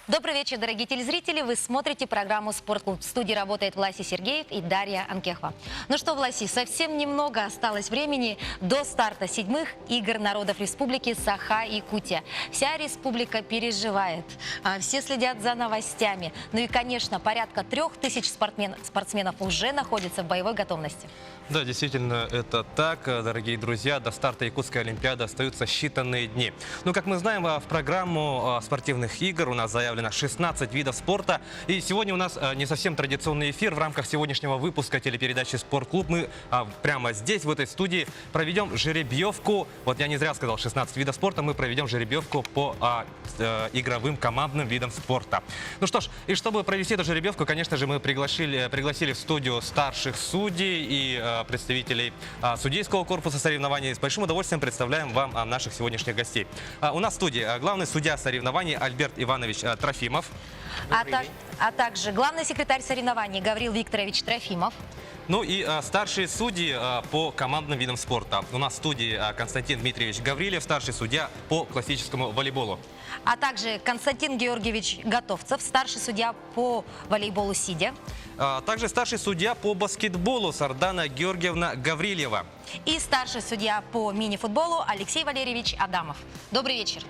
Добрый вечер, дорогие телезрители. Вы смотрите программу «Спортклуб». В студии работает Власий Сергеев и Дарья Анкехова. Ну что, Власий, совсем немного осталось времени до старта 7-х игр народов Республики Саха-Якутия. Вся республика переживает, все следят за новостями. Ну и, конечно, порядка 3000 спортсменов уже находятся в боевой готовности. Да, действительно, это так, дорогие друзья. До старта Якутской Олимпиады остаются считанные дни. Ну, как мы знаем, в программу спортивных игр у нас заявлено 16 видов спорта. И сегодня у нас не совсем традиционный эфир. В рамках сегодняшнего выпуска телепередачи «Спортклуб» мы прямо здесь, в этой студии, проведем жеребьевку. Вот я не зря сказал 16 видов спорта. Мы проведем жеребьевку по игровым командным видам спорта. Ну что ж, и чтобы провести эту жеребьевку, конечно же, мы пригласили в студию старших судей и представителей судейского корпуса соревнований. С большим удовольствием представляем вам наших сегодняшних гостей. У нас в студии главный судья соревнований Альберт Иванович Трофимов. А также главный секретарь соревнований Гаврил Викторович Трофимов. Ну и старшие судьи по командным видам спорта. У нас в студии Константин Дмитриевич Гаврилев, старший судья по классическому волейболу. А также Константин Георгиевич Готовцев, старший судья по волейболу сидя. Также старший судья по баскетболу Сардана Георгиевна Гаврилева. И старший судья по мини-футболу Алексей Валерьевич Адамов. Добрый вечер.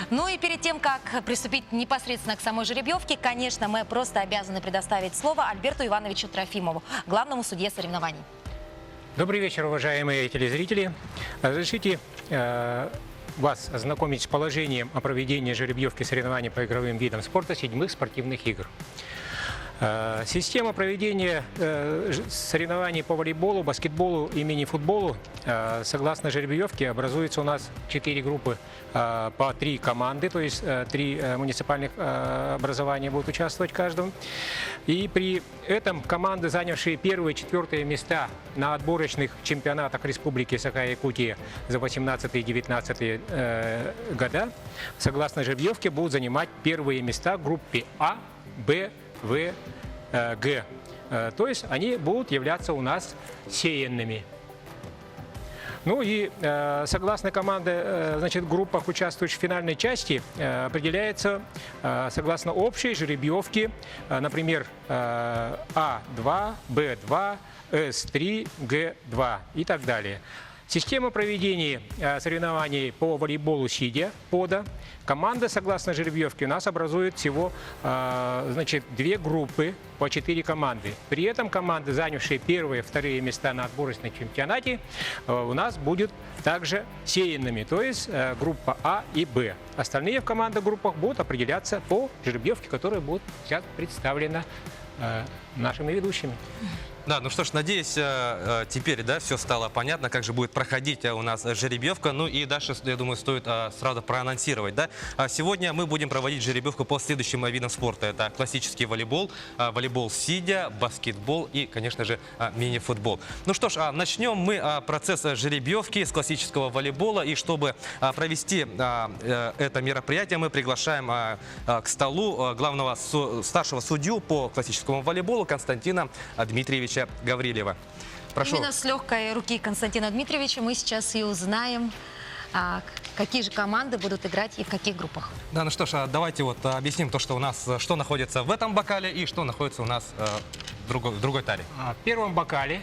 Ну и перед тем, как приступить непосредственно к самой жеребьевке, конечно, мы просто обязаны предоставить слово Альберту Ивановичу Трофимову, главному судье соревнований. Добрый вечер, уважаемые телезрители. Разрешите вас ознакомить с положением о проведении жеребьевки соревнований по игровым видам спорта 7-х спортивных игр. Система проведения соревнований по волейболу, баскетболу и мини-футболу согласно жеребьевке образуется у нас 4 группы по 3 команды, то есть 3 муниципальных образования будут участвовать в каждом. И при этом команды, занявшие первые и 4 места на отборочных чемпионатах Республики Саха-Якутия за 18 и 19 года, согласно жеребьевке, будут занимать первые места в группе А, Б, В, Г. То есть они будут являться у нас сеянными. Ну и согласно команде, значит, группах, участвующих в финальной части, определяется согласно общей жеребьевке, например, А2, Б2, С3, Г2 и так далее. Система проведения соревнований по волейболу сидя, пода. Команда, согласно жеребьевке, у нас образует всего значит, 2 группы по 4 команды. При этом команды, занявшие первые и вторые места на отборочном чемпионате, у нас будут также сеянными, то есть группа А и Б. Остальные в командных группах будут определяться по жеребьевке, которая будет сейчас представлена нашими ведущими. Да, ну что ж, надеюсь, теперь, да, все стало понятно, как же будет проходить у нас жеребьевка. Ну и дальше, я думаю, стоит сразу проанонсировать, да. Сегодня мы будем проводить жеребьевку по следующим видам спорта. Это классический волейбол, волейбол сидя, баскетбол и, конечно же, мини-футбол. Ну что ж, начнем мы процесс жеребьевки с классического волейбола. И чтобы провести это мероприятие, мы приглашаем к столу главного старшего судью по классическому волейболу Константина Дмитриевича Гаврилева. Прошу. Именно с легкой руки Константина Дмитриевича мы сейчас и узнаем, какие же команды будут играть и в каких группах. Да, ну что ж, давайте вот объясним то, что у нас, что находится в этом бокале и что находится у нас в другой таре. В первом бокале,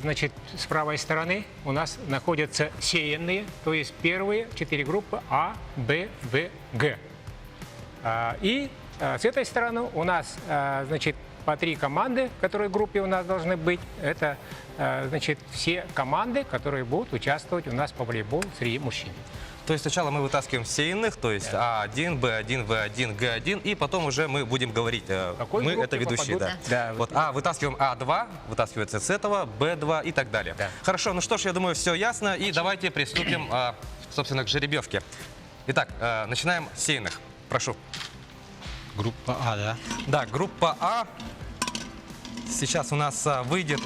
значит, с правой стороны у нас находятся сеянные, то есть первые 4 группы А, Б, В, Г. И с этой стороны у нас, значит, по 3 команды, которые в группе у нас должны быть. Это, значит, все команды, которые будут участвовать у нас по волейболу среди мужчин. То есть сначала мы вытаскиваем сеянных, то есть А1, Б1, В1, Г1, и потом уже мы будем говорить, мы это ведущие. Да. Да, вот вытаскиваем А2, вытаскивается с этого, Б2 и так далее. Да. Хорошо, ну что ж, я думаю, все ясно, и давайте приступим, собственно, к жеребьевке. Итак, начинаем с сеянных. Прошу. Группа А, да? Да, группа А. Сейчас у нас выйдет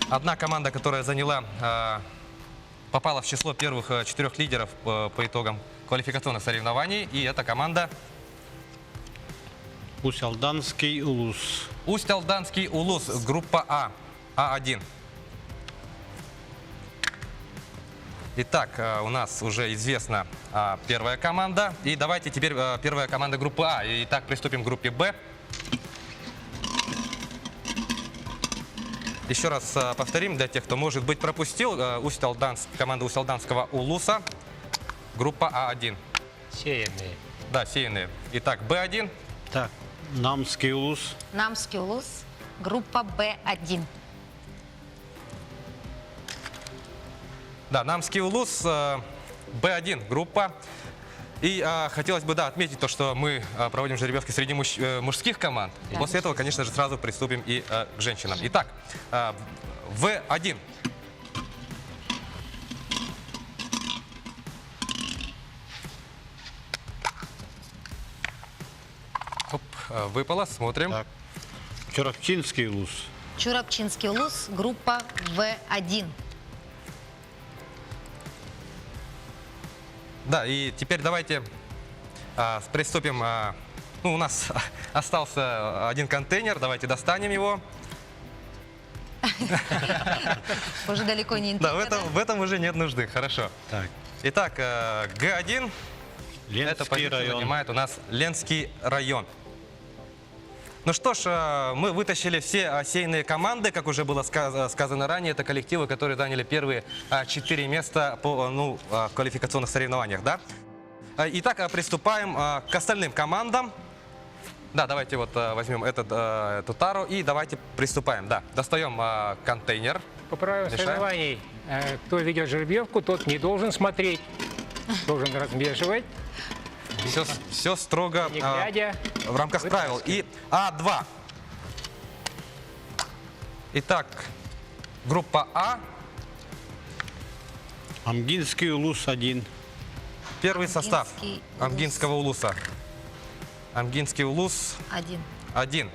одна команда, которая попала в число первых 4 лидеров по итогам квалификационных соревнований. И эта команда Усть-Алданский Улус. Усть-Алданский Улус, группа А, А1. Итак, у нас уже известна первая команда. И давайте теперь первая команда группы А. Итак, приступим к группе Б. Еще раз повторим для тех, кто, может быть, пропустил. Команда Усть-Алданского Улуса. Группа А1. Сеянные. Да, сеянные. Итак, Б1. Так, Намский Улус. Намский Улус, группа Б1. Да, Намский Улус, Б1 группа. И хотелось бы, да, отметить то, что мы проводим жеребьевки среди мужских команд. Да. После этого, конечно же, сразу приступим и к женщинам. Итак, В1. Оп, выпало, смотрим. Так, Чурапчинский Улус. Чурапчинский Улус, группа В1. Да, и теперь давайте приступим. Ну, у нас остался один контейнер, давайте достанем его. Уже далеко не Да, интрига, в этом уже нет нужды, хорошо. Так, Итак, Г1, эта Ленский позиция район. занимает у нас Ленский район. Ну что ж, мы вытащили все сеянные команды, как уже было сказано ранее, это коллективы, которые заняли первые 4 места по квалификационных соревнованиях, да? Итак, приступаем к остальным командам. Да, давайте вот возьмем эту тару и давайте приступаем. Да, достаем контейнер. По правилам Решаем. соревнований, кто ведет жеребьевку, тот не должен смотреть, должен размеживать, Все строго не глядя. в рамках правил. И А2. Итак, группа А. Амгинский Улус 1. Первый состав Амгинский Улус. Амгинского Улуса. Амгинский Улус 1.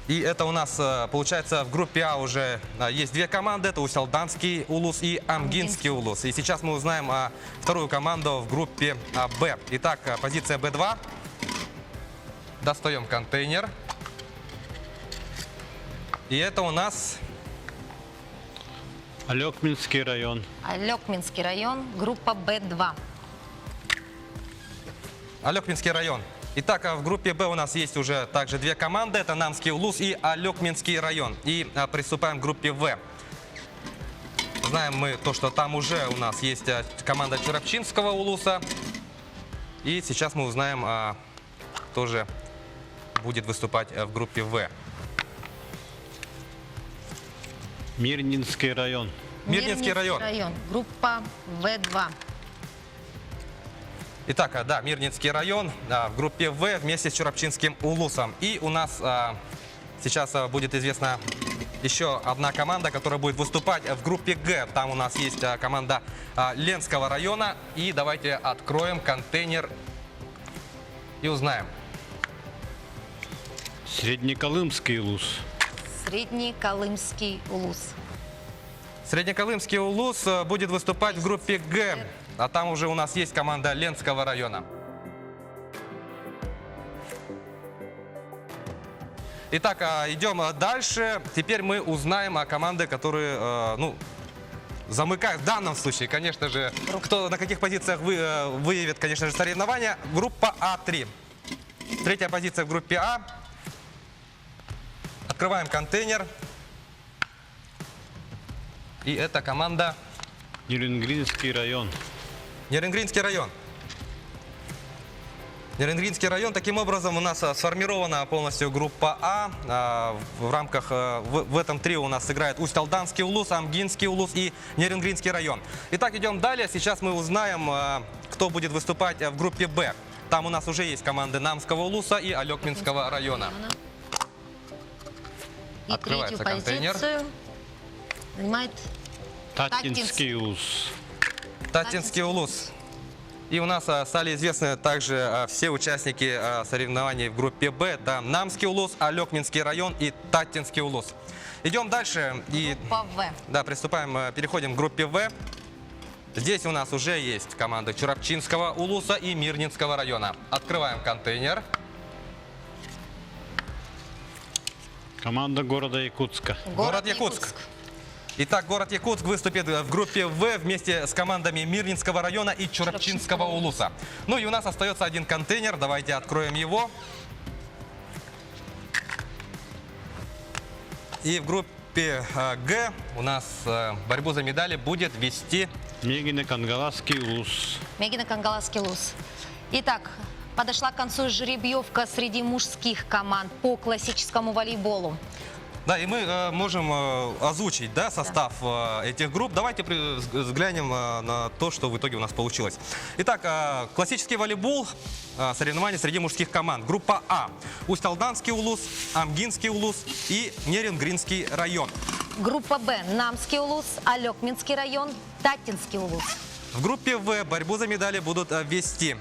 И это у нас, получается, в группе А уже есть две команды. Это Усть-Алданский Улус и Амгинский Улус. И сейчас мы узнаем вторую команду в группе Б. Итак, позиция Б2. Достаем контейнер. И это у нас Алекминский район. Алекминский район, группа Б2. Алекминский район. Итак, в группе Б у нас есть уже также две команды. Это Намский Улус и Алекминский район. И приступаем к группе В. Знаем мы то, что там уже у нас есть команда Чурапчинского Улуса. И сейчас мы узнаем, кто же будет выступать в группе В. Мирнинский район. Мирнинский район. Группа В2. Итак, да, Мирнинский район в группе В вместе с Чурапчинским Улусом. И у нас сейчас будет известна еще одна команда, которая будет выступать в группе Г. Там у нас есть команда Ленского района. И давайте откроем контейнер и узнаем. Среднеколымский Улус. Среднеколымский Улус. Среднеколымский Улус будет выступать в группе Г. А там уже у нас есть команда Ленского района. Итак, идем дальше. Теперь мы узнаем о команде, которые, замыкают в данном случае, конечно же, кто на каких позициях выявит, конечно же, соревнования. Группа А3. Третья позиция в группе А. Открываем контейнер. И это команда Нерюнгринский район. Нерюнгринский район. Нерюнгринский район. Таким образом, у нас сформирована полностью группа А. В рамках, в этом трио у нас играет Усть-Алданский Улус, Амгинский Улус и Нерюнгринский район. Итак, идем далее. Сейчас мы узнаем, кто будет выступать в группе Б. Там у нас уже есть команды Намского Улуса и Алекминского района. И Открывается третью контейнер. позицию занимает Татинский Улус. Татинский Улус. И у нас стали известны также все участники соревнований в группе Б. Это Намский Улус, Алекминский район и Татинский Улус. Идем дальше и группа В. да, переходим к группе В. Здесь у нас уже есть команды Чурапчинского Улуса и Мирнинского района. Открываем контейнер. Команда города Якутска. Город Якутск. Итак, город Якутск выступит в группе В вместе с командами Мирнинского района и Чурапчинского улуса. Ну и у нас остается один контейнер. Давайте откроем его. И в группе Г у нас борьбу за медали будет вести Мегина Кангаласский улус. Мегина Кангаласский улус. Итак, подошла к концу жеребьевка среди мужских команд по классическому волейболу. Да, и мы можем озвучить, да, состав этих групп. Давайте взглянем на то, что в итоге у нас получилось. Итак, классический волейбол, соревнования среди мужских команд. Группа А. Усть-Алданский улус, Амгинский улус и Нерингринский район. Группа Б. Намский улус, Алекминский район, Татинский улус. В группе В борьбу за медали будут вести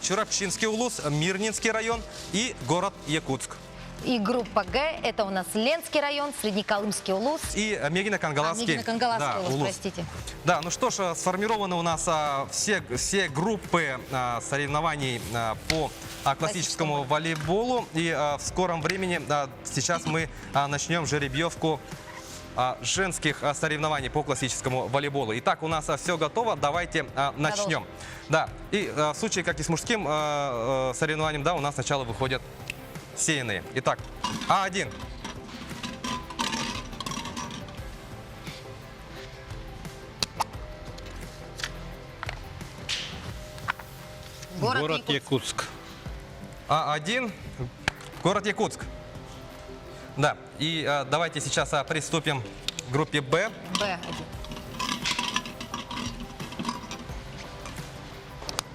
Чурапчинский улус, Мирнинский район и город Якутск. И группа Г. Это у нас Ленский район, Среднеколымский улус. И Мегино-Кангаласский Мегино-Кангаласский улус, простите. Да, ну что ж, сформированы у нас все группы соревнований по классическому волейболу. И в скором времени сейчас мы начнем жеребьевку женских соревнований по классическому волейболу. Итак, у нас все готово, давайте начнем. Да, и в случае, как и с мужским соревнованием, да, у нас сначала выходят сеянные. Итак, А1. Город Якутск. А1. Город Якутск. Да, и давайте сейчас приступим к группе Б. Б1.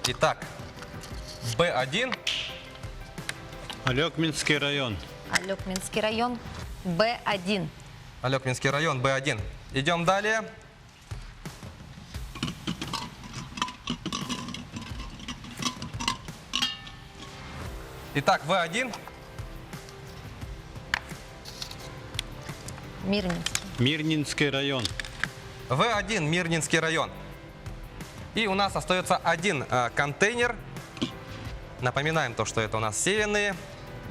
Итак, Б1. Алекминский район. Алекминский район, Б1. Алекминский район, Б1. Идем далее. Итак, В1. Мирнинский. Мирнинский район. В1, Мирнинский район. И у нас остается один контейнер. Напоминаем то, что это у нас сеянные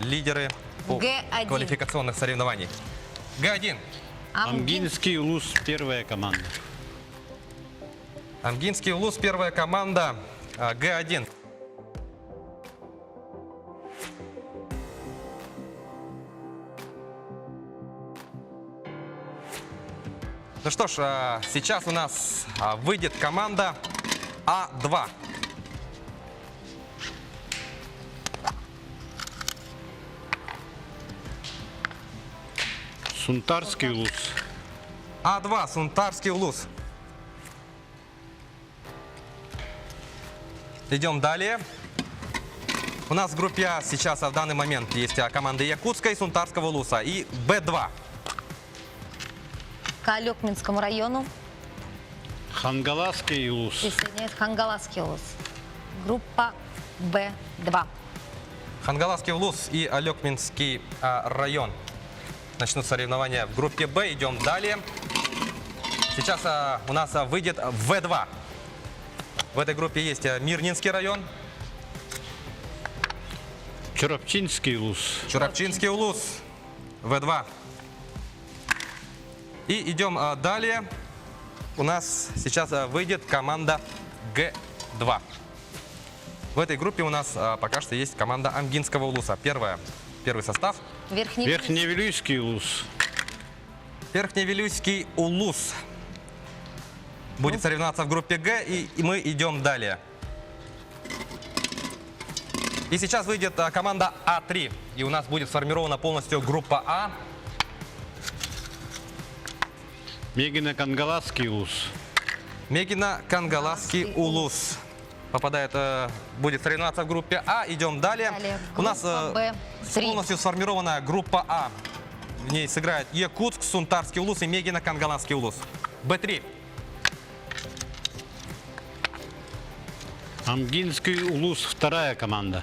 лидеры по Г1. квалификационных соревнований. Г1. Амгинский улус, первая команда. Амгинский улус, первая команда. Г1. Ну что ж, сейчас у нас выйдет команда А2. Сунтарский улус. А2, Сунтарский улус. Идем далее. У нас в группе А сейчас в данный момент есть команды Якутска и Сунтарского улуса. И Б2. К Алекминскому району Хангаласский улус. присоединяется Хангаласский улус. Группа Б2. Хангаласский улус и Алекминский район. Начнут соревнования в группе Б. Идем далее. Сейчас у нас выйдет В2. В этой группе есть Мирнинский район, Чурапчинский улус. Чурапчинский улус, В2. И идем далее. У нас сейчас выйдет команда Г2. В этой группе у нас пока что есть команда Амгинского улуса. Первый состав. Верхневилюйский улус. Верхневилюйский улус будет соревноваться в группе Г, и мы идем далее. И сейчас выйдет команда А3, и у нас будет сформирована полностью группа А. Мегино-Кангаласский улус. Мегино-Кангаласский улус будет соревноваться в группе А. Идем далее. У нас Группа Б3. полностью сформированная группа А. В ней сыграет Якутск, Сунтарский улус и Мегино-Кангаласский улус. Б3. Амгинский улус, вторая команда.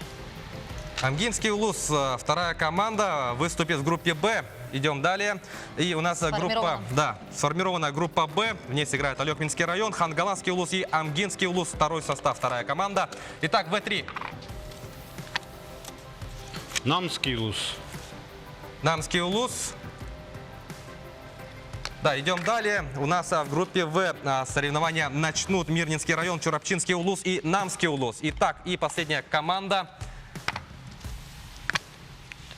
Амгинский улус, вторая команда, выступит в группе Б. Идем далее. И у нас сформированная группа Б. В ней сыграет Алекминский район, Хангаласский улус и Амгинский улус. Второй состав, вторая команда. Итак, В3. Намский улус. Намский улус. Да, идем далее. У нас в группе В соревнования начнут Мирнинский район, Чурапчинский улус и Намский улус. Итак, и последняя команда.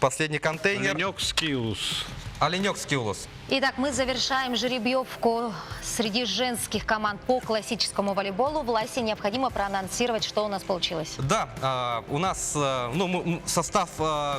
Последний контейнер. Оленёкский улус. Оленёкский улус. Итак, мы завершаем жеребьевку среди женских команд по классическому волейболу. Власти необходимо проанонсировать, что у нас получилось. Да, у нас состав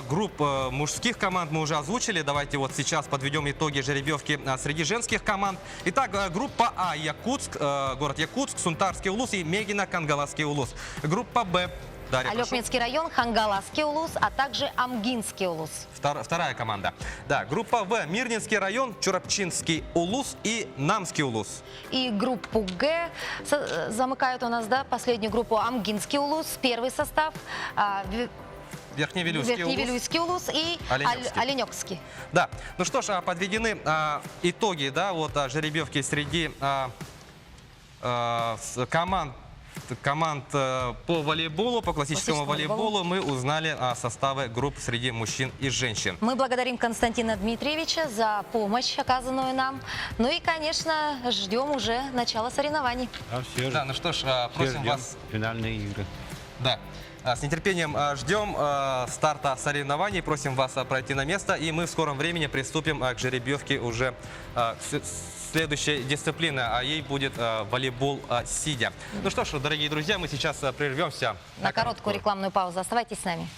групп мужских команд мы уже озвучили. Давайте вот сейчас подведем итоги жеребьевки среди женских команд. Итак, группа А — Якутск, город Якутск, Сунтарский улус и Мегино-Кангаласский улус. Группа Б — Дарья, прошу. Алёпминский район, Хангаласский улус, а также Амгинский улус. Вторая команда. Да, группа В — Мирнинский район, Чурапчинский улус и Намский улус. И группу Г замыкают у нас, да, последнюю группу Амгинский улус, первый состав, Верхневилюйский улус. и Оленёкский. Оленёкский. Да, ну что ж, подведены итоги, да, вот жеребьевки среди команд по волейболу, по классическому волейболу. Мы узнали составы групп среди мужчин и женщин. Мы благодарим Константина Дмитриевича за помощь, оказанную нам. Ну и, конечно, ждем уже начала соревнований. Да, ну что ж, просим вас... Финальные игры. Да. С нетерпением ждем старта соревнований, просим вас пройти на место, и мы в скором времени приступим к жеребьевке уже следующей дисциплины, а ей будет волейбол сидя. Ну что ж, дорогие друзья, мы сейчас прервемся На короткую рекламную паузу. Оставайтесь с нами.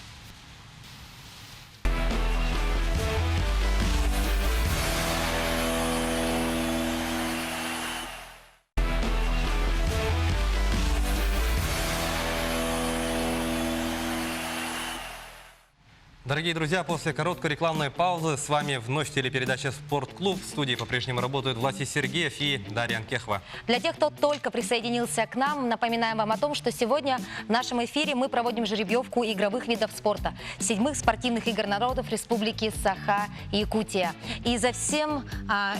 Дорогие друзья, после короткой рекламной паузы с вами вновь телепередача «Спортклуб». В студии по-прежнему работают Власий Сергеев и Дарья Анкехова. Для тех, кто только присоединился к нам, напоминаем вам о том, что сегодня в нашем эфире мы проводим жеребьевку игровых видов спорта 7-х спортивных игр народов Республики Саха-Якутия. И за всем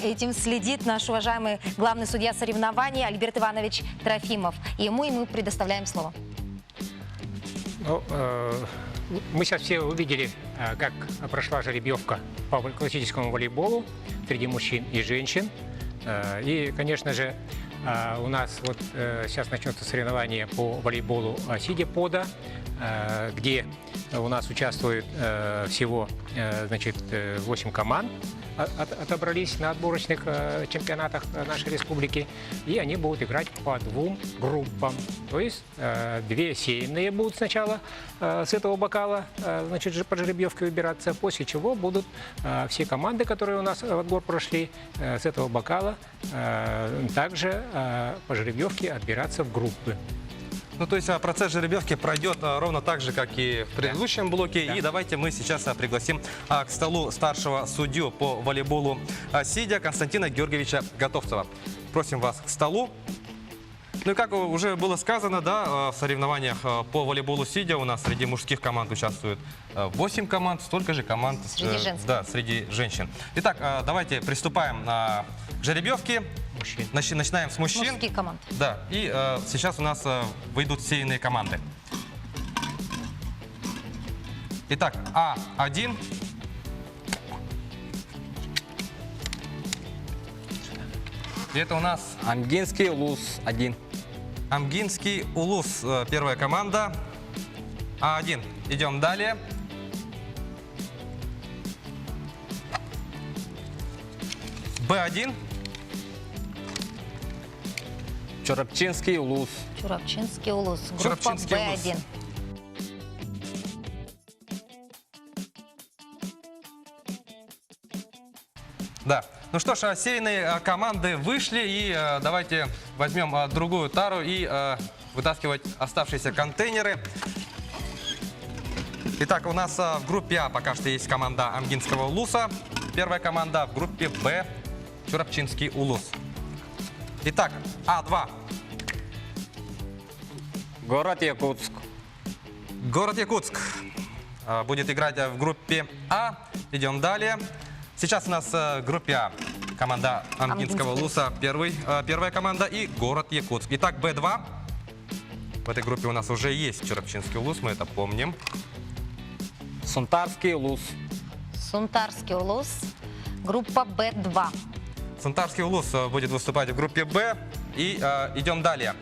этим следит наш уважаемый главный судья соревнований Альберт Иванович Трофимов. Ему мы предоставляем слово. Ну, мы сейчас все увидели, как прошла жеребьевка по классическому волейболу среди мужчин и женщин. И, конечно же, у нас вот сейчас начнется соревнование по волейболу сидя пода, где у нас участвует всего, значит, 8 команд. Отобрались на отборочных чемпионатах нашей республики, и они будут играть по 2 группам. То есть 2 сеянные будут сначала с этого бокала, значит, по жеребьевке выбираться, после чего будут все команды, которые у нас в отбор прошли, с этого бокала также по жеребьевке отбираться в группы. Ну, то есть процесс жеребьевки пройдет ровно так же, как и в предыдущем блоке. Да. И давайте мы сейчас пригласим к столу старшего судью по волейболу сидя Константина Георгиевича Готовцева. Просим вас к столу. Ну и как уже было сказано, да, в соревнованиях по волейболу сидя у нас среди мужских команд участвует 8 команд, столько же команд среди женщин. Итак, давайте приступаем к жеребьевке. Начинаем с мужчин. Мужские команды. Да, и сейчас у нас выйдут сеянные команды. Итак, А1. И это у нас Амгинский улус 1. Амгинский улус, первая команда. А1. Идем далее. Б1. Чурапчинский улус. Чурапчинский улус. Группа Чурапчинский Б1. улус. Да. Ну что ж, сеянные команды вышли, и давайте возьмем другую тару и вытаскивать оставшиеся контейнеры. Итак, у нас в группе А пока что есть команда Амгинского улуса. Первая команда, в группе Б Чурапчинский улус. Итак, А2. Город Якутск. Город Якутск будет играть в группе А. Идем далее. Сейчас у нас в группе А команда Амгинского улуса, первая команда, и город Якутск. Итак, Б2. В этой группе у нас уже есть Чурапчинский улус, мы это помним. Сунтарский улус. Сунтарский улус. Группа Б2. Сунтарский Улус будет выступать в группе Б. И идем далее.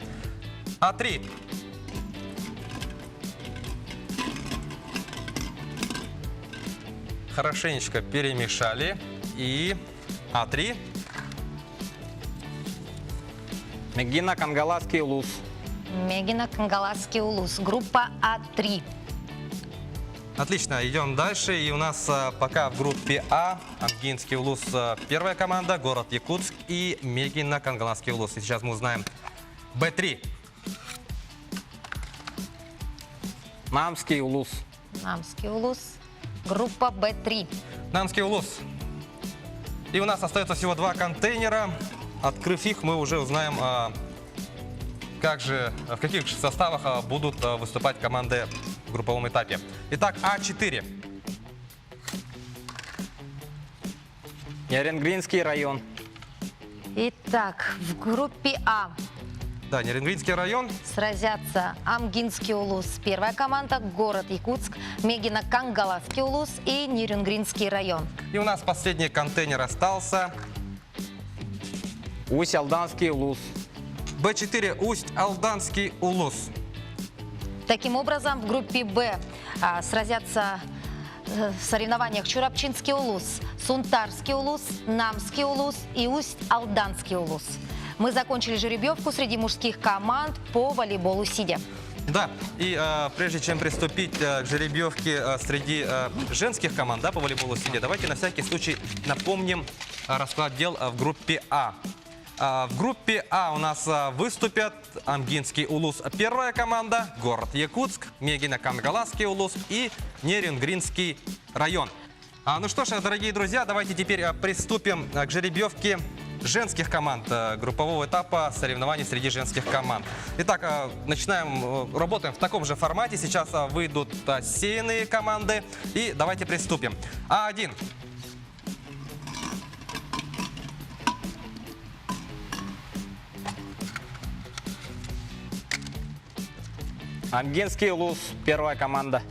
А3. Хорошенечко перемешали. И А3. Мегина Кангаласский улус. Мегина Кангаласский улус. Группа А3. Отлично, идем дальше. И у нас пока в группе А Амгинский Улус первая команда, город Якутск и Мегина Кангаласский Улус. И сейчас мы узнаем Б3. Намский улус. Намский улус. Группа Б3. Намский Улус. И у нас остается всего 2 контейнера. Открыв их, мы уже узнаем, в каких же составах будут выступать команды в групповом этапе. Итак, А4. Неренгринский район. Итак, в группе А Да, Неренгринский район. сразятся Амгинский улус, первая команда, город Якутск, Мегина Кангаласский улус и Нерюнгринский район. И у нас последний контейнер остался. Усть-Алданский улус. Б4 Усть-Алданский Улус. Таким образом, в группе Б сразятся в соревнованиях Чурапчинский улус, Сунтарский улус, Намский улус и Усть-Алданский улус. Мы закончили жеребьевку среди мужских команд по волейболу сидя. Да, и прежде чем приступить к жеребьевке среди женских команд по волейболу сидя, давайте на всякий случай напомним расклад дел в группе А. В группе А у нас выступят Амгинский Улус первая команда, город Якутск, Мегина Кангаласский Улус и Неренгринский район. Ну что ж, дорогие друзья, давайте теперь приступим к жеребьевке женских команд группового этапа соревнований среди женских команд. Итак, работаем в таком же формате. Сейчас выйдут сеянные команды. И давайте приступим. А1. Амгинский улус. Первая команда.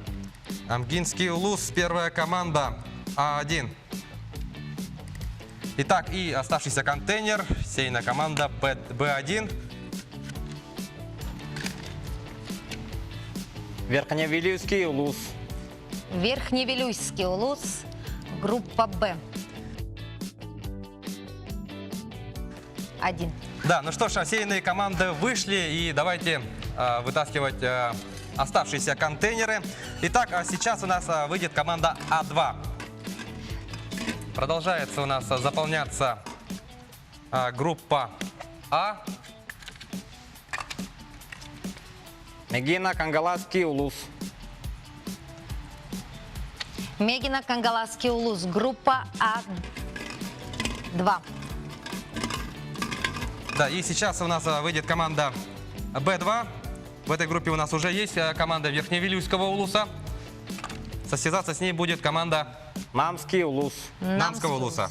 Амгинский Улус, первая команда. А1. Итак, и оставшийся контейнер, сеянная команда Б1. Верхневилюйский улус. Верхневилюйский улус, группа Б. 1. Да, ну что ж, сеянные команды вышли, и давайте вытаскивать оставшиеся контейнеры. Итак, сейчас у нас выйдет команда А2. Продолжается у нас заполняться группа А. Мегина Кангаласский улус. Мегина Кангаласский улус, группа А2. Да, и сейчас у нас выйдет команда Б2. В этой группе у нас уже есть команда Верхневилюйского Улуса. Состязаться с ней будет команда Намский улус. Намского Улуса.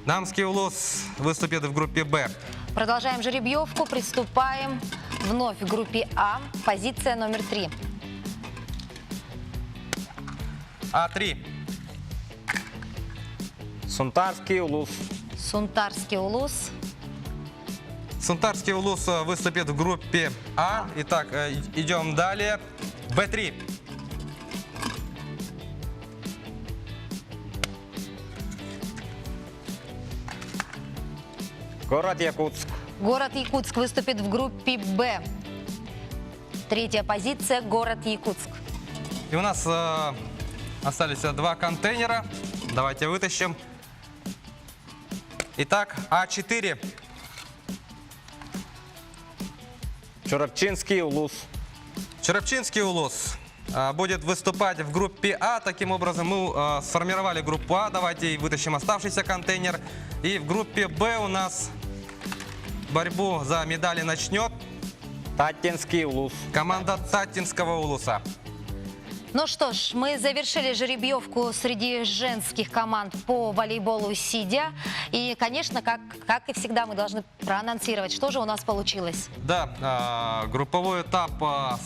Намский Улус выступит в группе Б. Продолжаем жеребьевку, приступаем вновь к группе А, позиция номер 3. А3. Сунтарский улус. Сунтарский улус. Сунтарский Улус выступит в группе А. Итак, идем далее. Б3. Город Якутск. Город Якутск выступит в группе Б. Третья позиция, город Якутск. И у нас остались 2 контейнера. Давайте вытащим. Итак, А4. Чурапчинский улус. Чурапчинский Улус будет выступать в группе А. Таким образом, мы сформировали группу А. Давайте вытащим оставшийся контейнер. И в группе Б у нас борьбу за медали начнет Татинский улус. команда Татинского Улуса. Ну что ж, мы завершили жеребьевку среди женских команд по волейболу сидя. И, конечно, как и всегда, мы должны проанонсировать, что же у нас получилось. Да, групповой этап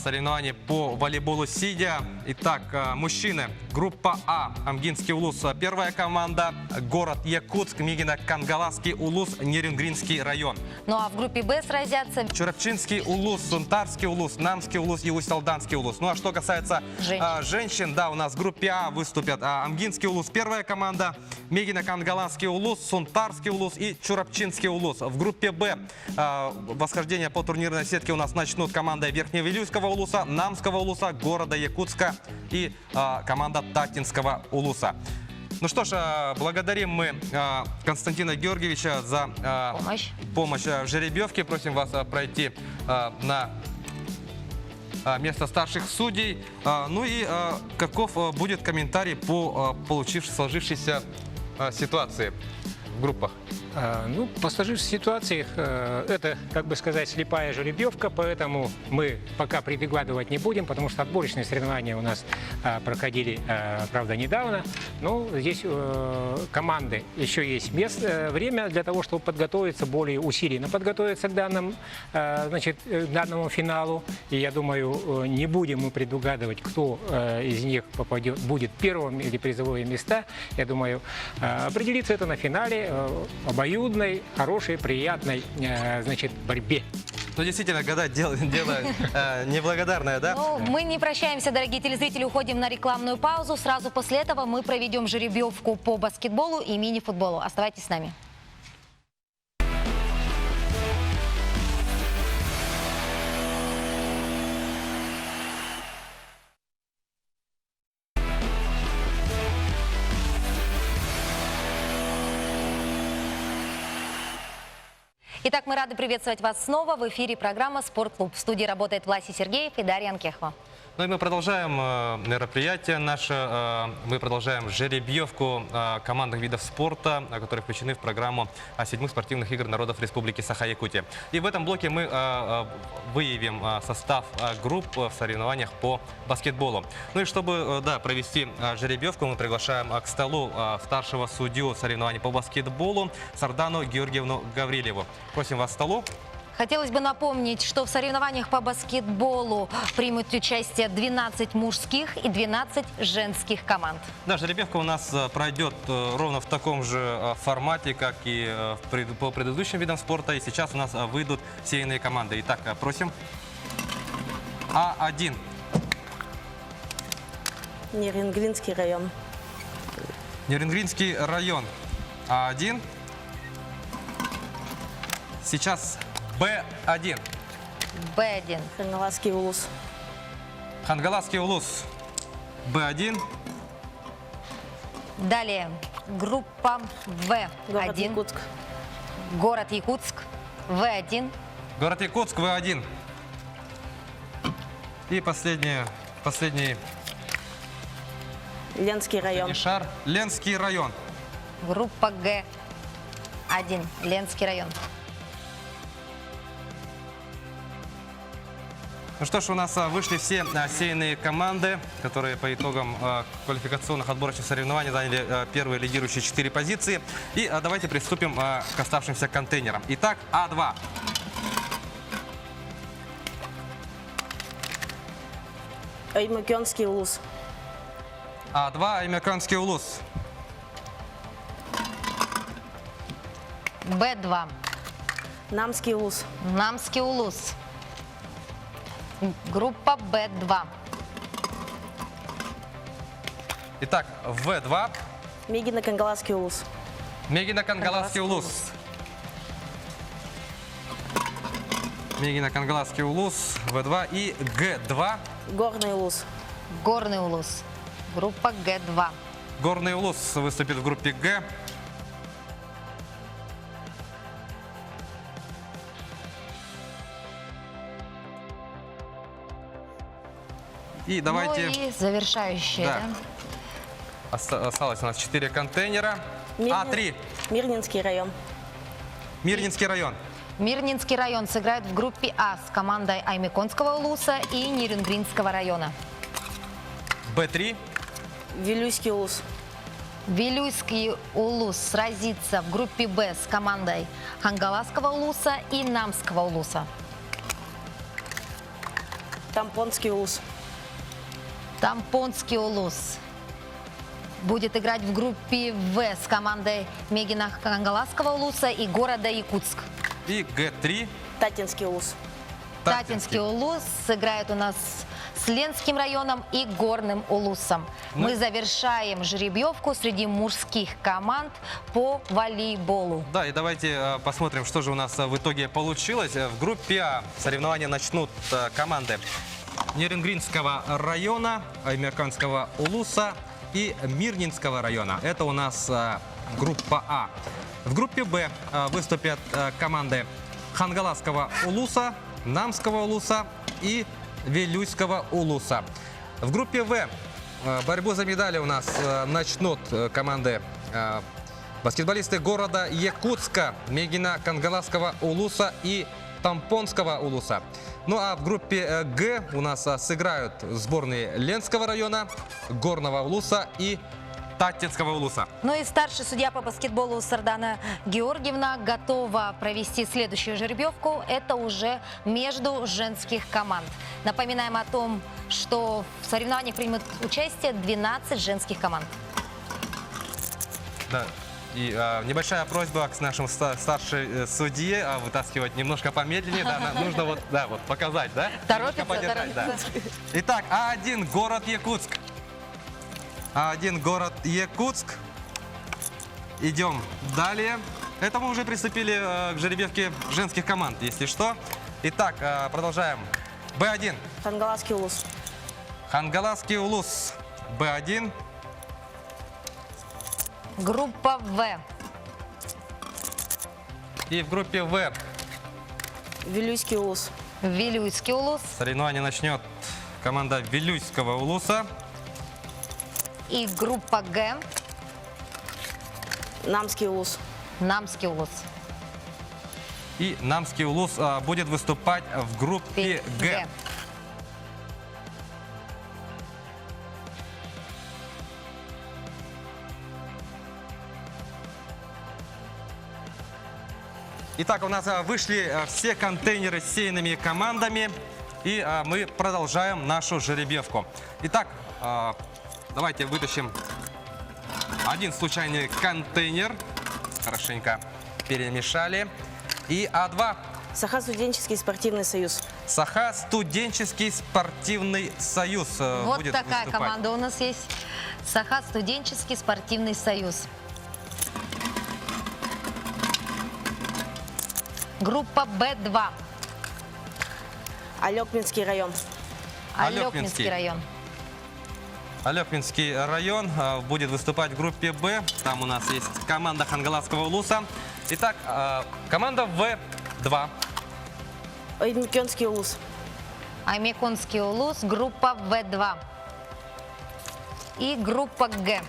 соревнований по волейболу сидя. Итак, мужчины. Группа А. Амгинский улус. Первая команда. Город Якутск. Мигино-Кангаласский улус. Нерюнгринский район. Ну а в группе Б сразятся Чурапчинский улус, Сунтарский улус, Намский улус и Усть-Алданский улус. Ну а что касается женщин, да, у нас в группе А выступят Амгинский улус, первая команда, Мигино-Кангаласский улус, Сунтарский улус и Чурапчинский улус. В группе Б восхождение по турнирной сетке у нас начнут команда Верхневилюйского улуса, Намского улуса, города Якутска и команда Татинского улуса. Ну что ж, благодарим мы Константина Георгиевича за помощь в жеребьевке. Просим вас пройти на место старших судей. Ну и каков будет комментарий по сложившейся ситуации в группах? Ну, по сложившейся ситуации, это, как бы сказать, слепая жеребьевка, поэтому мы пока предугадывать не будем, потому что отборочные соревнования у нас проходили, правда, недавно. Но здесь команды еще есть время для того, чтобы подготовиться более усиленно, подготовиться к данному финалу. И я думаю, не будем мы предугадывать, кто из них будет первым или призовые места. Я думаю, определится это на финале, обоюдной, хорошей, приятной, борьбе. Ну, действительно, гадать дело неблагодарное, да? Ну, мы не прощаемся, дорогие телезрители, уходим на рекламную паузу. Сразу после этого мы проведем жеребьевку по баскетболу и мини-футболу. Оставайтесь с нами. Итак, мы рады приветствовать вас снова. В эфире программа «Спортклуб». В студии работает Власий Сергеев и Дарья Анкехова. Ну и мы продолжаем мероприятие наше. Мы продолжаем жеребьевку командных видов спорта, которые включены в программу 7-х спортивных игр народов Республики Саха-Якутия. И в этом блоке мы выявим состав групп в соревнованиях по баскетболу. Ну и чтобы провести жеребьевку, мы приглашаем к столу старшего судью соревнований по баскетболу Сардану Георгиевну Гаврилеву. Просим вас к столу. Хотелось бы напомнить, что в соревнованиях по баскетболу примут участие 12 мужских и 12 женских команд. Да, жеребьевка у нас пройдет ровно в таком же формате, как и по предыдущим видам спорта. И сейчас у нас выйдут серийные команды. Итак, просим. А1. Нерюнгринский район. Нерюнгринский район. А1. Сейчас Б1. Б1. Хангаласский улус. Хангаласский улус. Б1. Далее группа В1. Город Якутск. Город Якутск. В1. Город Якутск, В1. И последний Ленский район. шар. Ленский район. Группа Г1. Ленский район. Ну что ж, у нас вышли все серийные команды, которые по итогам квалификационных отборочных соревнований заняли первые лидирующие 4 позиции. И давайте приступим к оставшимся контейнерам. Итак, А2. Аймакёнский улус. А2, Аймяконский улус. Б2. Намский улус. Намский улус. Группа Б2. Итак, В2. Мигино-Кангаласский улус. Мигино-Кангаласский улус. Мигино-Кангаласский улус. В2 и Г2. Горный улус. Горный улус. Группа Г2. Горный улус выступит в группе Г. И давайте... Ну и завершающие. Да. Да? Осталось у нас 4 контейнера. А3. Мирнинский район. Мирнинский район. Мирнинский район сыграет в группе А с командой Аймяконского улуса и Нерюнгринского района. Б3. Вилюйский улус. Вилюйский улус сразится в группе Б с командой Хангаласского улуса и Намского улуса. Тампонский улус. Тампонский улус будет играть в группе В с командой Мегина Хангаласского улуса и города Якутск. И Г3. Татинский улус. Татинский улус сыграет у нас с Ленским районом и Горным улусом. Мы завершаем жеребьевку среди мужских команд по волейболу. Да, и давайте посмотрим, что же у нас в итоге получилось. В группе А соревнования начнут команды Неренгринского района, Аймяканского улуса и Мирнинского района. Это у нас группа А. В группе Б выступят команды Хангаласского улуса, Намского улуса и Вилюйского улуса. В группе В борьбу за медали у нас начнут команды баскетболисты города Якутска, Мегина Кангаласского улуса и Тампонского улуса. Ну а в группе Г у нас сыграют сборные Ленского района, Горного улуса и Татинского улуса. Ну и старший судья по баскетболу Сардана Георгиевна готова провести следующую жеребьевку. Это уже между женских команд. Напоминаем о том, что в соревнованиях примут участие 12 женских команд. Да. И небольшая просьба к нашему старшей судье вытаскивать немножко помедленнее. Да, нужно вот показать, да? Торопится, Немножко подержать, да. торопится. Итак, А1 город Якутск. А1 город Якутск. Идем далее. Это мы уже приступили к жеребьевке женских команд, если что. Итак, продолжаем. Б1. Хангаласский улус. Хангаласский улус. Б1. Группа В. И в группе В Вилюйский улус. Вилюйский улус соревнование начнет команда Вилюйского улуса. и группа Г. Намский улус. Намский улус. И Намский улус будет выступать в группе Г. Итак, у нас вышли все контейнеры с сейными командами, и мы продолжаем нашу жеребьевку. Итак, давайте вытащим один случайный контейнер. Хорошенько перемешали. И А2. Саха-студенческий спортивный союз. Саха-студенческий спортивный союз Вот будет такая выступать. команда у нас есть. Саха-студенческий спортивный союз. Группа Б2. Алекминский район. Алекминский район. Алекминский район будет выступать в группе Б. Там у нас есть команда Хангаласского улуса. Итак, команда В2. Оймикенский улус. Аймеконский улус, группа В2. И группа Г.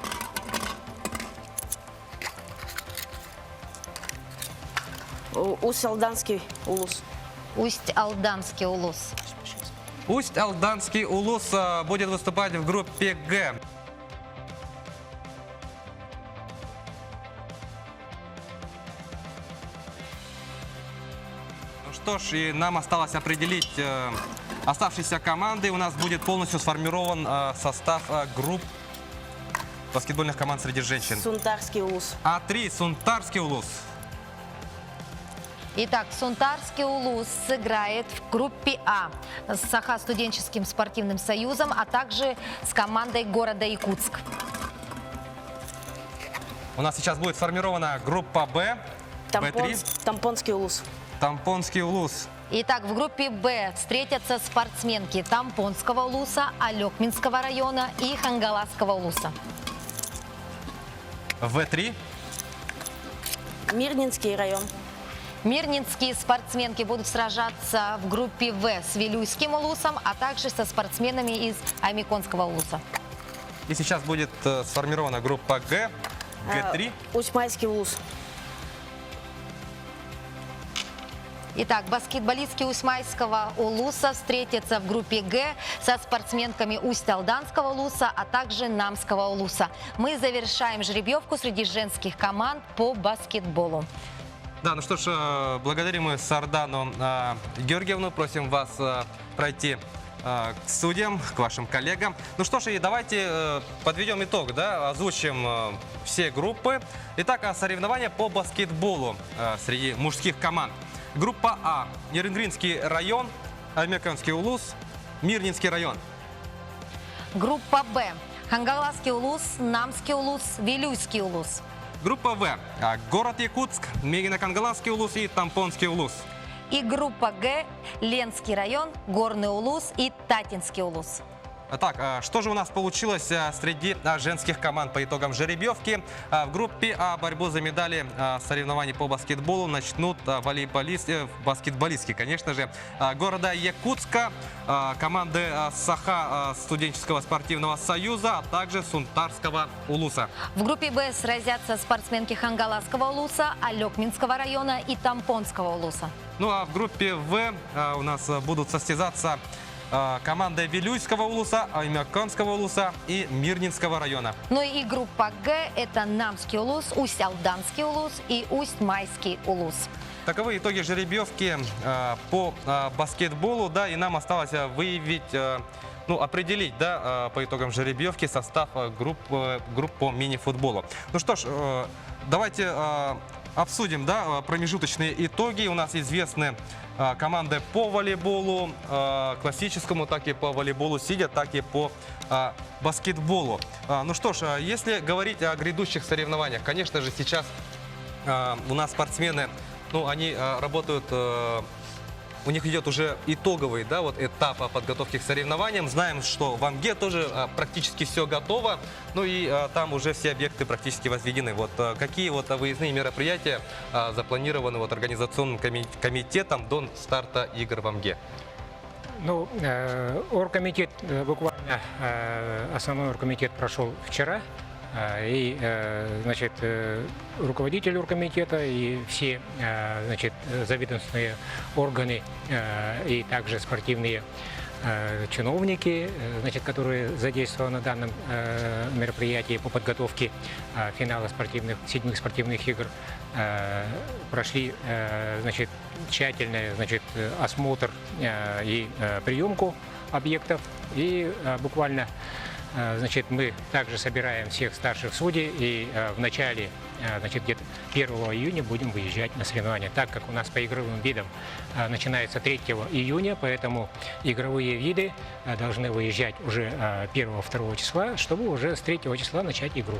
Усть-Алданский улус. Усть-Алданский улус. Усть-Алданский улус будет выступать в группе Г. Ну что ж, и нам осталось определить оставшиеся команды. У нас будет полностью сформирован состав групп баскетбольных команд среди женщин. Сунтарский улус. А3 Сунтарский улус. Итак, Сунтарский улус сыграет в группе А с Саха-студенческим спортивным союзом, а также с командой города Якутск. У нас сейчас будет сформирована группа Б. Б3. Тампонский улус. Тампонский улус. Итак, в группе Б встретятся спортсменки Тампонского улуса, Алекминского района и Хангаласского улуса. В3. Мирнинский район. Мирнинские спортсменки будут сражаться в группе В с Вилюйским улусом, а также со спортсменами из Аймеконского улуса. И сейчас будет сформирована группа Г. Г3. Усть-Майский улус. Итак, баскетболистки Усмайского улуса встретятся в группе «Г» со спортсменками Усть-Алданского улуса, а также Намского улуса. Мы завершаем жеребьевку среди женских команд по баскетболу. Да, ну что ж, благодарим мы Сардану Георгиевну, просим вас пройти к судьям, к вашим коллегам. Ну что ж, и давайте подведем итог, да, озвучим все группы. Итак, соревнования по баскетболу среди мужских команд. Группа А. Еренгринский район, Аймяканский улус, Мирнинский район. Группа Б. Хангаласский улус, Намский улус, Вилюйский улус. Группа В. Город Якутск, Мегино-Кангаласский улус и Тампонский улус. И группа Г. Ленский район, Горный улус и Татинский улус. Так, что же у нас получилось среди женских команд по итогам жеребьевки? В группе А борьбу за медали соревнований по баскетболу начнут баскетболистки, конечно же, города Якутска, команды Саха студенческого спортивного союза, а также Сунтарского улуса. В группе Б сразятся спортсменки Хангаласского улуса, Алекминского района и Тампонского улуса. Ну а в группе В у нас будут состязаться команда Вилюйского улуса, Аймяканского улуса и Мирнинского района. Ну и группа Г – это Намский улус, Усть-Алданский улус и Усть-Майский улус. Таковы итоги жеребьевки по баскетболу, да, и нам осталось выявить, ну, определить, да, по итогам жеребьевки состав групп по мини-футболу. Ну что ж, давайте обсудим, да, промежуточные итоги. У нас известны команды по волейболу, классическому, так и по волейболу сидя, так и по баскетболу. Ну что ж, если говорить о грядущих соревнованиях, конечно же, сейчас у нас спортсмены, ну, они работают, у них идет уже итоговый, да, вот этап подготовки к соревнованиям. Знаем, что в АМГе тоже практически все готово, ну и там уже все объекты практически возведены. Вот какие вот выездные мероприятия запланированы вот организационным комитетом до старта игр в АМГе? Ну, оргкомитет, буквально основной оргкомитет прошел вчера. И, значит, руководитель оргкомитета и все, значит, заведомственные органы и также спортивные чиновники, значит, которые задействованы на данном мероприятии по подготовке финала седьмых спортивных игр, прошли, значит, тщательный, значит, осмотр и приемку объектов. И буквально, значит, мы также собираем всех старших судей и в начале, значит, где-то 1 июня будем выезжать на соревнования. Так как у нас по игровым видам начинается 3 июня, поэтому игровые виды должны выезжать уже 1-2 числа, чтобы уже с 3 числа начать игру.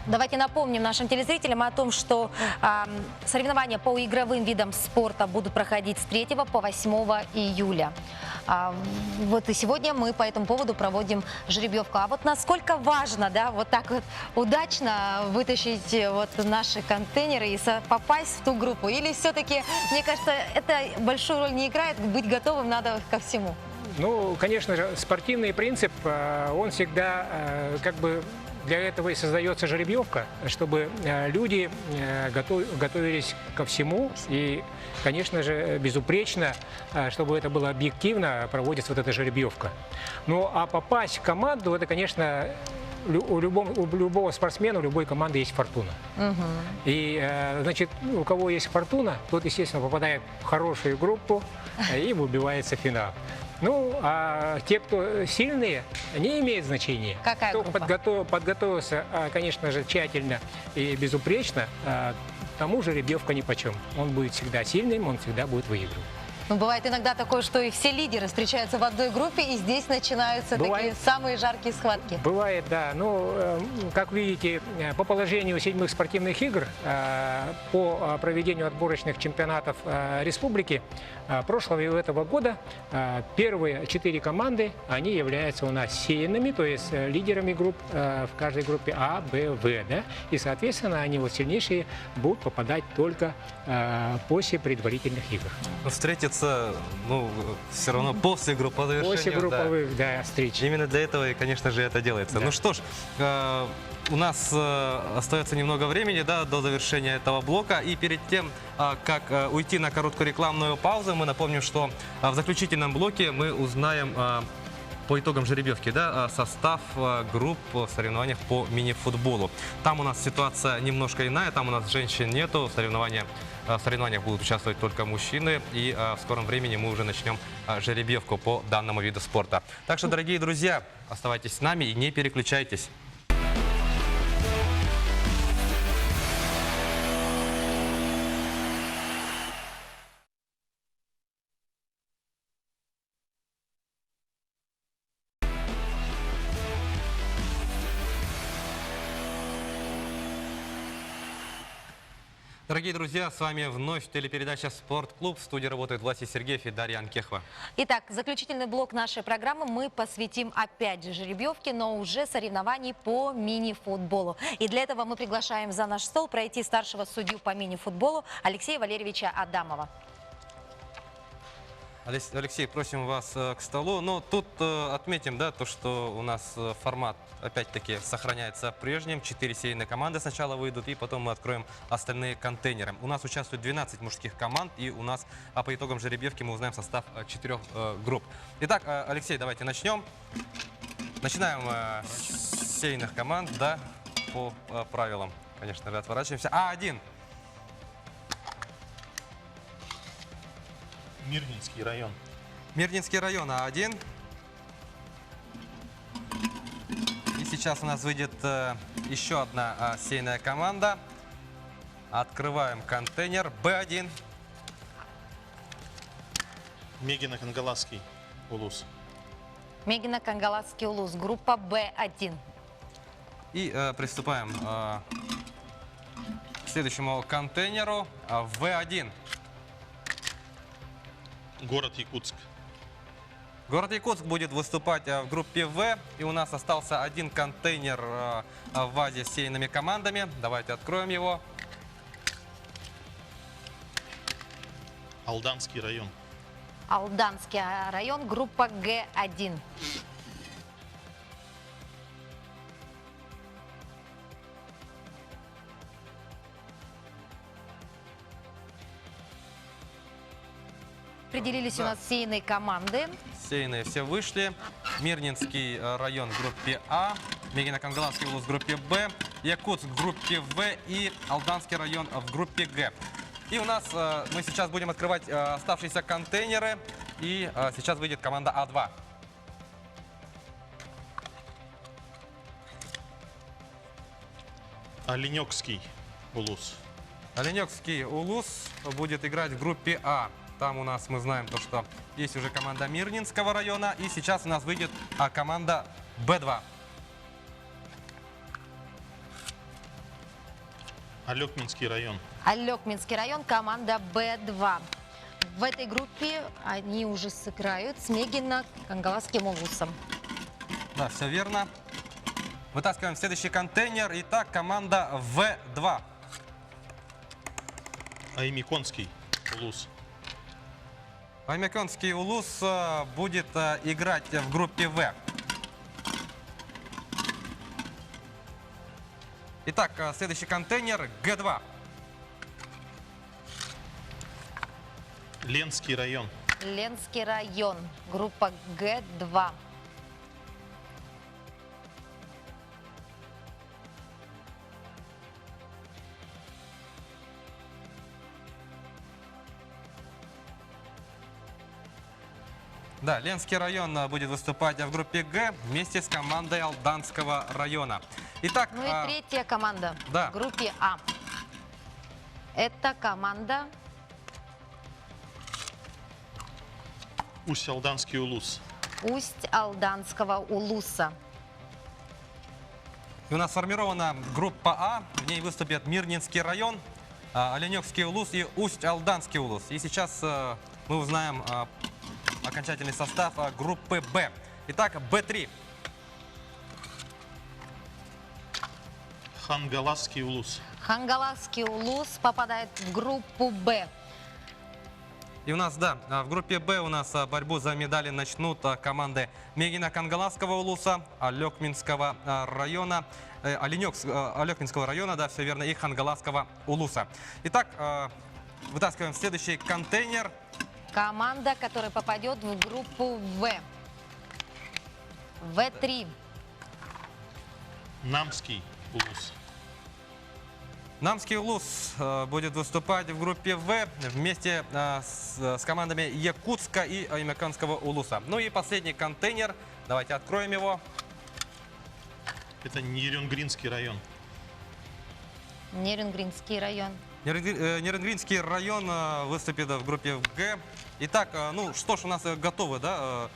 Давайте напомним нашим телезрителям о том, что соревнования по игровым видам спорта будут проходить с 3 по 8 июля. Вот и сегодня мы по этому поводу проводим жеребьевку. А вот насколько важно, да, вот так вот удачно вытащить вот наши контейнеры и попасть в ту группу? Или все-таки, мне кажется, это большую роль не играет, быть готовым надо ко всему? Ну, конечно же, спортивный принцип, он всегда как бы... Для этого и создается жеребьевка, чтобы люди готовились ко всему и, конечно же, безупречно, чтобы это было объективно, проводится вот эта жеребьевка. Ну, а попасть в команду, это, конечно, у любого спортсмена, у любой команды есть фортуна. И, значит, у кого есть фортуна, тот, естественно, попадает в хорошую группу и выбивается в финал. Ну, а те, кто сильные, не имеет значения. Какая кто группа? подготовился, конечно же, тщательно и безупречно, тому жеребьевка нипочем. Он будет всегда сильным, он всегда будет выигрывать. Ну, бывает иногда такое, что и все лидеры встречаются в одной группе, и здесь начинаются такие самые жаркие схватки. Бывает, да. Ну, как видите, по положению седьмых спортивных игр, по проведению отборочных чемпионатов республики прошлого и этого года, первые 4 команды, они являются у нас сеянными, то есть лидерами групп в каждой группе А, Б, В, да? И, соответственно, они вот сильнейшие будут попадать только после предварительных игр. Встретиться случится, ну, все равно после групповых После завершения, да. групповых, да, встреч. Именно для этого, и, конечно же, это делается. Да. Ну что ж, у нас остается немного времени, да, до завершения этого блока. И перед тем, как уйти на короткую рекламную паузу, мы напомним, что в заключительном блоке мы узнаем по итогам жеребьевки, да, состав групп в соревнованиях по мини-футболу. Там у нас ситуация немножко иная, там у нас женщин нету, в соревнованиях будут участвовать только мужчины, и в скором времени мы уже начнем жеребьевку по данному виду спорта. Так что, дорогие друзья, оставайтесь с нами и не переключайтесь. Дорогие друзья, с вами вновь телепередача «Спортклуб». В студии работают Власий Сергеев и Дарья Анкехва. Итак, заключительный блок нашей программы мы посвятим опять же жеребьевке, но уже соревнований по мини-футболу. И для этого мы приглашаем за наш стол пройти старшего судью по мини-футболу Алексея Валерьевича Адамова. Алексей, просим вас к столу. Но тут отметим, да, то, что у нас формат опять-таки сохраняется прежним. 4 серийные команды сначала выйдут, и потом мы откроем остальные контейнеры. У нас участвует 12 мужских команд, и у нас по итогам жеребьевки мы узнаем состав 4 групп. Итак, Алексей, давайте начнем. Начинаем с серийных команд, да, по правилам. Конечно же, отворачиваемся. А1. Мирнинский район. Мирнинский район А1. И сейчас у нас выйдет еще одна сейная команда. Открываем контейнер Б1. Мегино-Кангаласский улус. Мегино-Кангаласский улус, группа Б1. И приступаем к следующему контейнеру В1. Город Якутск. Город Якутск будет выступать в группе В. И у нас остался один контейнер в вазе с серийными командами. Давайте откроем его. Алданский район. Алданский район, группа Г1. Определились у нас сейные команды. Сейные все вышли. Мирнинский район в группе А, Мегино-Кангаласский улус в группе Б, Якутск в группе В и Алданский район в группе Г. И у нас мы сейчас будем открывать оставшиеся контейнеры. И сейчас выйдет команда А2. Оленёкский улус. Оленёкский улус будет играть в группе А. Там у нас мы знаем то, что есть уже команда Мирнинского района. И сейчас у нас выйдет команда Б2. Алекминский район. Алекминский район, команда Б2. В этой группе они уже сыграют с Мегино-Кангаласским улусом. Да, все верно. Вытаскиваем следующий контейнер. Итак, команда В2. Аймиконский улус. Аймяконский улус будет играть в группе В. Итак, следующий контейнер Г2. Ленский район. Ленский район, группа Г2. Да, Ленский район будет выступать в группе Г вместе с командой Алданского района. Итак, Ну и третья команда да. в группе А. Это команда Усть-Алданский улус. Усть-Алданского улуса. у нас сформирована группа А. В ней выступят Мирнинский район, Оленёкский улус и Усть-Алданский улус. И сейчас мы узнаем окончательный состав группы Б. Итак, Б3. Хангаласский улус. Хангаласский улус попадает в группу Б. И у нас, да, в группе Б у нас борьбу за медали начнут команды Мегина Кангаласского улуса, Алекминского района, Алекминского района, да, все верно, и Хангаласского улуса. Итак, вытаскиваем следующий контейнер. Команда, которая попадет в группу В. В3. Намский улус. Намский улус будет выступать в группе В вместе с командами Якутска и Аймяканского улуса. Ну и последний контейнер. Давайте откроем его. Это Нерюнгринский район. Нерюнгринский район. Нерюнгринский район выступит в группе Г. Итак, ну что ж, у нас готовы, да,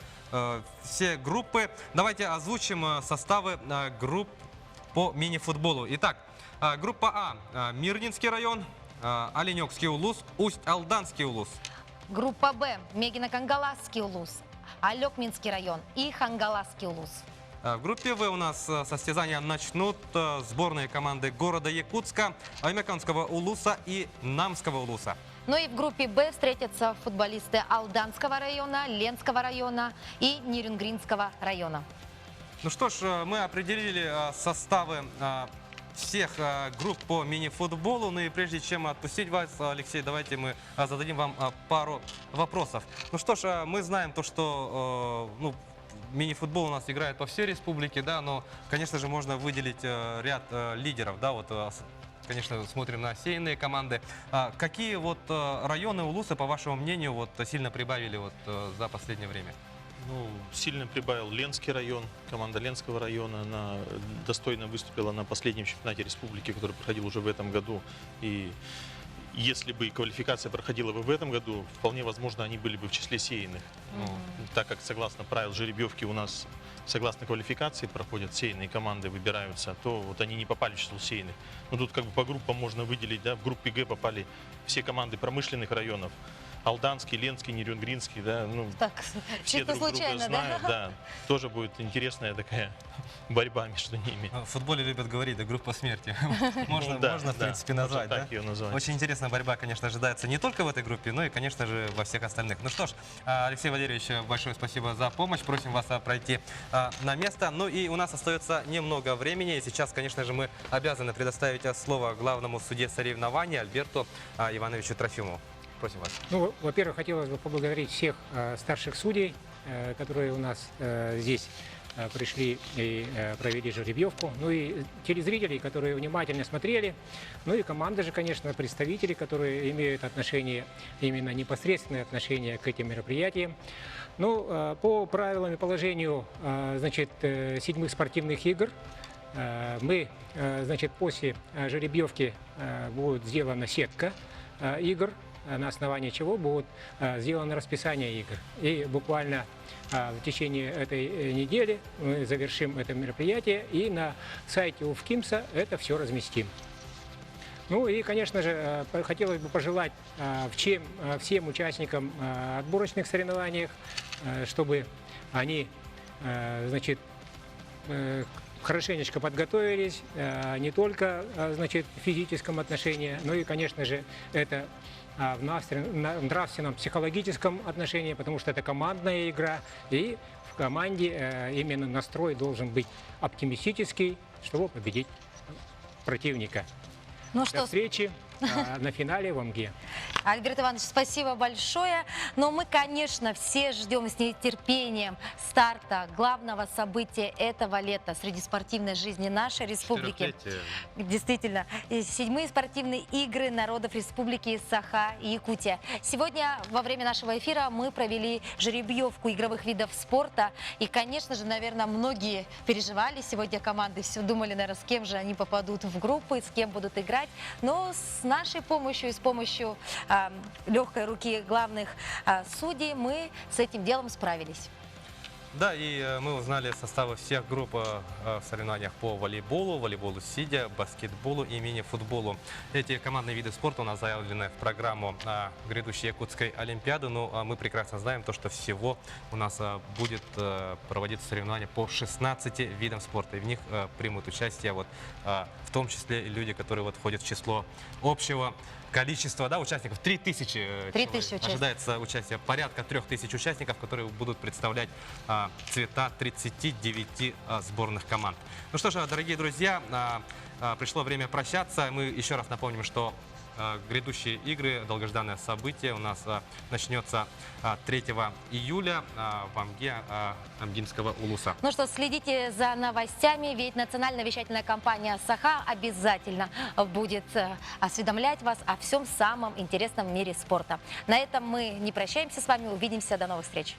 все группы. Давайте озвучим составы групп по мини-футболу. Итак, группа А. Мирнинский район, Оленёкский улус, Усть-Алданский улус. Группа Б. Мегино-Кангаласский улус, Алекминский район и Хангаласский улус. В группе В у нас состязания начнут сборные команды города Якутска, Аймяканского улуса и Намского улуса. Ну и в группе Б встретятся футболисты Алданского района, Ленского района и Нерюнгринского района. Ну что ж, мы определили составы всех групп по мини-футболу. Ну и прежде чем отпустить вас, Алексей, давайте мы зададим вам пару вопросов. Ну что ж, мы знаем то, что мини-футбол у нас играет по всей республике, да, но, конечно же, можно выделить ряд лидеров, да, вот, конечно, смотрим на сеянные команды. Какие вот районы улуса, по вашему мнению, вот сильно прибавили вот за последнее время? Ну, сильно прибавил Ленский район. Команда Ленского района, она достойно выступила на последнем чемпионате республики, который проходил уже в этом году. И если бы квалификация проходила бы в этом году, вполне возможно, они были бы в числе сеянных. Ну, так как согласно правил жеребьевки у нас, согласно квалификации проходят сеянные команды, выбираются, то вот они не попали в число сеянных. Но тут как бы по группам можно выделить, да, в группе Г попали все команды промышленных районов. Алданский, Ленский, Нерюнгринский, да, ну, Так, все чисто друг друга случайно, знают, да? да. Тоже будет интересная такая борьба между ними. В футболе любят говорить, да, группа смерти. Можно, Да, можно в да, принципе, можно назвать, да? так ее назвать. Очень интересная борьба, конечно, ожидается не только в этой группе, но и, конечно же, во всех остальных. Ну что ж, Алексей Валерьевич, большое спасибо за помощь. Просим вас пройти на место. Ну и у нас остается немного времени. И сейчас, конечно же, мы обязаны предоставить слово главному судье соревнований Альберту Ивановичу Трофимову. Просим вас. Ну, во-первых, хотелось бы поблагодарить всех старших судей, которые у нас здесь пришли и провели жеребьевку. Ну и телезрителей, которые внимательно смотрели. Ну и команды же, конечно, представители, которые имеют отношение, именно непосредственное отношение к этим мероприятиям. Ну, по правилам и положению, значит, 7-х спортивных игр, мы, значит, после жеребьевки будет сделана сетка игр, на основании чего будет сделано расписание игр. И буквально в течение этой недели мы завершим это мероприятие и на сайте УФКИМСа это все разместим. Ну и, конечно же, хотелось бы пожелать всем участникам отборочных соревнований, чтобы они, значит, хорошенечко подготовились, не только, значит, в физическом отношении, но и, конечно же, это в нравственном, психологическом отношении, потому что это командная игра, и в команде именно настрой должен быть оптимистический, чтобы победить противника. Ну До что, встречи на финале в МГ. Альберт Иванович, спасибо большое. Но мы, конечно, все ждем с нетерпением старта главного события этого лета среди спортивной жизни нашей республики. Действительно, 7-е спортивные игры народов республики Саха и Якутия. Сегодня во время нашего эфира мы провели жеребьевку игровых видов спорта. И, конечно же, наверное, многие переживали сегодня команды, все думали, наверное, с кем же они попадут в группы, с кем будут играть. Но с нашей помощью и с помощью легкой руки главных судей мы с этим делом справились. Да, и мы узнали составы всех групп в соревнованиях по волейболу, волейболу сидя, баскетболу и мини-футболу. Эти командные виды спорта у нас заявлены в программу грядущей Якутской Олимпиады. Но мы прекрасно знаем то, что всего у нас будет проводиться соревнования по 16 видам спорта. И в них примут участие в том числе и люди, которые входят в число общего количества участников. 3000 участников. Ожидается участие порядка 3000 участников, которые будут представлять цвета 39 сборных команд. Ну что ж, дорогие друзья, пришло время прощаться. Мы еще раз напомним, что грядущие игры, долгожданное событие у нас начнется 3 июля в Амге Амгинского улуса. Ну что, следите за новостями, ведь национальная вещательная компания «Саха» обязательно будет осведомлять вас о всем самом интересном в мире спорта. На этом мы не прощаемся с вами, увидимся, до новых встреч.